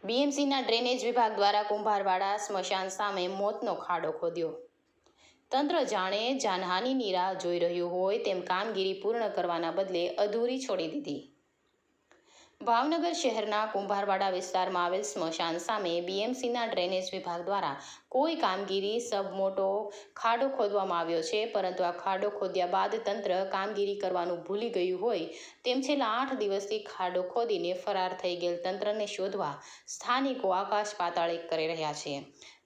બીએમસીના drainage વિભાગ દ્વારા કુંભારવાડા સ્મશાન સામે મોતનો ખાડો ખોદ્યો। તંત્ર જાણે જાનહાનિની રાહ જોઈ રહ્યું હોય તેમ કામગીરી પૂર્ણ કરવાના બદલે અધૂરી છોડી દીધી। ભાવનગર શહેરના કુંભારવાડા વિસ્તારમાં આવેલ સ્મશાન સામે બીએમસીના ડ્રેનેજ વિભાગ દ્વારા કોઈ કામગીરી મોટો ખાડો ખોદવામાં આવ્યો છે, પરંતુ આ ખાડો ખોદ્યા બાદ તંત્ર કામગીરી કરવાનું ભૂલી ગયું હોય તેમ છેલ્લા 8 દિવસથી ખાડો ખોદીને ફરાર થઈ ગયેલ તંત્રને શોધવા સ્થાનિકો આકાશ પાતાળ એક કરી રહ્યા છે,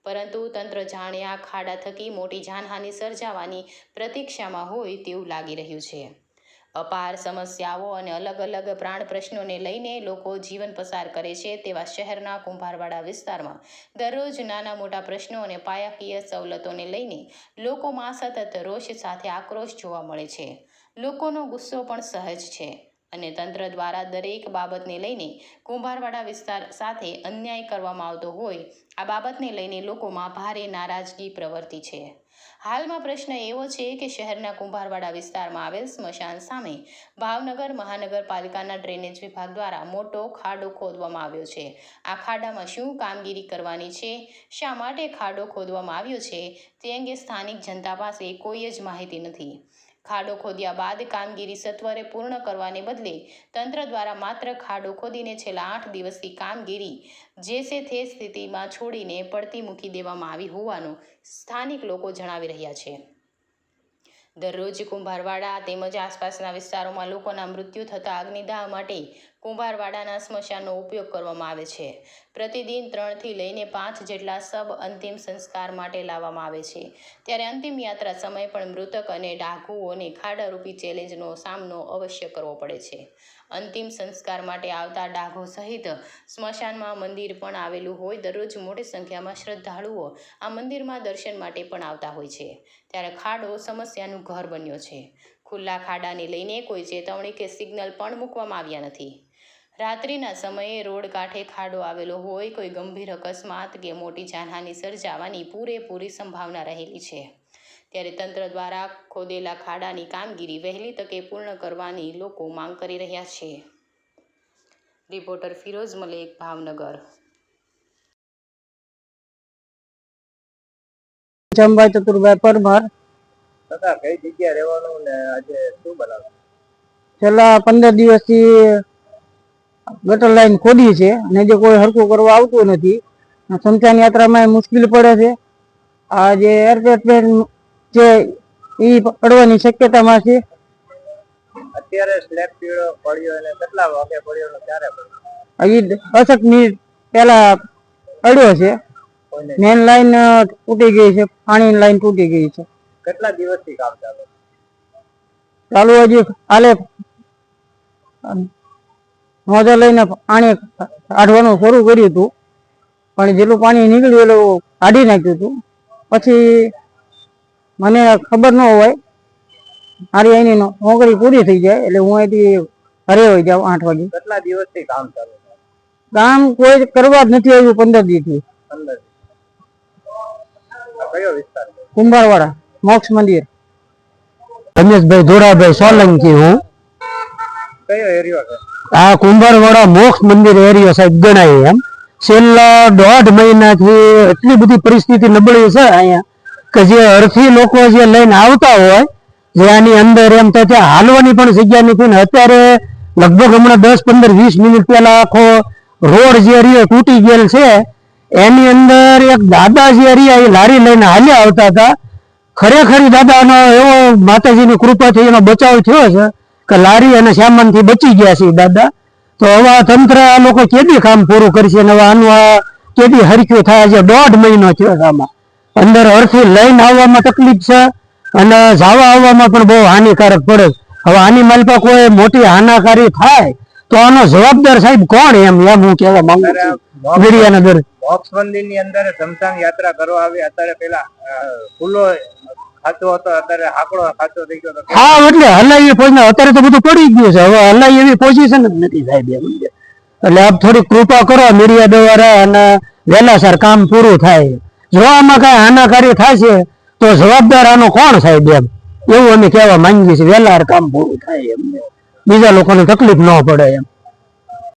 પરંતુ તંત્ર જાણે આ ખાડા થકી મોટી જાનહાનિ સર્જાવાની પ્રતીક્ષામાં હોય તેવું લાગી રહ્યું છે। અપાર સમસ્યાઓ અને અલગ અલગ પ્રાણ પ્રશ્નોને લઈને લોકો જીવન પસાર કરે છે તેવા શહેરના કુંભારવાડા વિસ્તારમાં દરરોજ નાના મોટા પ્રશ્નો અને પાયાકીય સવલતોને લઈને લોકોમાં સતત રોષ સાથે આક્રોશ જોવા મળે છે। લોકોનો ગુસ્સો પણ સહજ છે અને તંત્ર દ્વારા દરેક બાબતને લઈને કુંભારવાડા વિસ્તાર સાથે અન્યાય કરવામાં આવતો હોય આ બાબતને લઈને લોકોમાં ભારે નારાજગી પ્રવર્તી છે। હાલમાં પ્રશ્ન એવો છે કે શહેરના કુંભારવાડા વિસ્તારમાં આવેલ સ્મશાન સામે ભાવનગર મહાનગરપાલિકાના ડ્રેનેજ વિભાગ દ્વારા મોટો ખાડો ખોદવામાં આવ્યો છે। આ ખાડામાં શું કામગીરી કરવાની છે, શા માટે ખાડો ખોદવામાં આવ્યો છે તે અંગે સ્થાનિક જનતા પાસે કોઈ જ માહિતી નથી। ખાડો ખોદ્યા બાદ કામગીરી સત્વરે પૂર્ણ કરવાને બદલે તંત્ર દ્વારા માત્ર ખાડો ખોદીને છેલ્લા 8 દિવસથી કામગીરી જેસે તે સ્થિતિમાં છોડીને પડતી મૂકી દેવામાં આવી હોવાનું સ્થાનિક લોકો જણાવી રહ્યા છે। દરરોજ કુંભારવાડા તેમજ આસપાસના વિસ્તારોમાં લોકોના મૃત્યુ થતા અગ્નિદાહ માટે કુંભારવાડાના સ્મશાનનો ઉપયોગ કરવામાં આવે છે। પ્રતિદિન 3 થી લઈને 5 જેટલા સબ અંતિમ સંસ્કાર માટે લાવવામાં આવે છે, ત્યારે અંતિમ યાત્રા સમય પણ મૃતક અને ડાઘુઓને ખાડારૂપી ચેલેન્જનો સામનો અવશ્ય કરવો પડે છે। અંતિમ સંસ્કાર માટે આવતા ડાઘો સહિત સ્મશાનમાં મંદિર પણ આવેલું હોય દરરોજ મોટી સંખ્યામાં શ્રદ્ધાળુઓ આ મંદિરમાં દર્શન માટે પણ આવતા હોય છે, ત્યારે ખાડો સમસ્યાનું ઘર બન્યો છે। ખુલ્લા ખાડાને લઈને કોઈ ચેતવણી કે સિગ્નલ પણ મૂકવામાં આવ્યા નથી। રાત્રિના સમયે રોડ કાંઠે ખાડો આવેલો હોય કોઈ ગંભીર અકસ્માત કે મોટી જાનહાનિ સર્જાવાની પૂરેપૂરી સંભાવના રહેલી છે, ત્યારે તંત્ર દ્વારા ખોદેલા ખાડાની કામગીરી વહેલી તકે પૂર્ણ કરવાની લોકો માંગ કરી રહ્યા છે। રિપોર્ટર ફિરોઝ મલેક, ભાવનગર। ચંબા ચતુરભાઈ પરમાર। કઈ જગ્યા રહેવાનું ને આજે શું બનાવ્યું? છેલ્લા 15 દિવસથી ગટર લાઈન ખોદી છે અને જે કોઈ હરકું કરવા આવતું નથી। સ્મશાન યાત્રામાં મુશ્કેલી પડે છે। આ જે એરપેટ છે એ પડવાની શક્યતામાં છે। અત્યારે સ્લેબ પડ્યો અને કેટલા વાગે પડ્યો ને ક્યારે પડ્યો? હજી 10 મિનિટ પહેલા પડ્યો છે। મેન લાઈન તૂટી ગઈ છે, પાણીની લાઈન તૂટી ગઈ છે। કેટલા દિવસથી કામ ચાલુ હજી હાલે મોજા લઈને પાણી કાઢવાનું શરૂ કર્યું હતું, પણ જેટલું પાણી નીકળ્યું એટલું કાઢી નાખ્યું હતું। પછી મને ખબર ન હોય, મારી અહીંની નોકરી પૂરી થઈ જાય એટલે હું અહીંથી ઘરે હોઈ જાઉં 8 વાગે। કેટલા દિવસથી કામ ચાલુ છે? કામ કોઈ કરવા જ નથી આવ્યું 15 દિવસથી। કયો વિસ્તાર? કુંભારવાડા મોક્ષ મંદિર। રમેશભાઈ ધોરાભાઈ સોલંકી હું। કયો એરિયો છે? આ કુંભારવાડા મોક્ષ મંદિર એરિયો સાહેબ ગણાય એમ। છેલ્લા 1.5 મહિનાથી એટલી બધી પરિસ્થિતિ નબળી છે અહીંયા કે જે અર્થી લોકો જે લઈને આવતા હોય જે આની અંદર એમ તો ત્યાં હાલવાની પણ જગ્યા નથી ને અત્યારે લગભગ હમણાં 10, 15, 20 મિનિટ પહેલા આખો રોડ જે એરિયો તૂટી ગયેલ છે એની અંદર એક દાદા જે એરિયા એ લારી લઈને હાલ્યા આવતા હતા। ખરેખર દાદાનો એવો માતાજીની કૃપાથી એનો બચાવ થયો છે કે લારી અને સામાનથી બચી ગયા છે દાદા। તો હવે તંત્ર આ લોકો કેદી કામ પૂરું કરશે અને હવે આનું આ કેદી હરખ્યું થાય છે? 1.5 મહિનો થયો છે આમાં। અંદર અર્થી લઈને આવવામાં તકલીફ છે અને જવા આવવામાં પણ બહુ હાનિકારક પડે। હવે આની માલપા કોઈ મોટી હાનાકારી થાય તો આનો જવાબદાર સાહેબ કોણ એમ હું કહેવા માંગુ છું। મીડિયાના મોક્ષ મંદિરની અંદર સ્મશાન યાત્રા કરવા આવી, અત્યારે પેલા ખુલ્લો ખાતો હતો, અત્યારે આંકડો ખાતો થઈ ગયો। હા, એટલે હલાઈ અત્યારે તો બધું પડી ગયું છે, હવે હલાઈ એવી પોઝિશન જ નથી સાહેબ એમ। એટલે આપ થોડી કૃપા કરો મીડિયા દ્વારા અને વહેલાસર કામ પૂરું થાય। જો આમાં કઈ હાનાકારી થાય છે તો જવાબદાર આનો કોણ સાહેબ એમ એવું અમે કહેવા માંગીએ છીએ। વહેલા કામ પૂરું થાય એમ, બીજા લોકોને તકલીફ ન પડે એમ।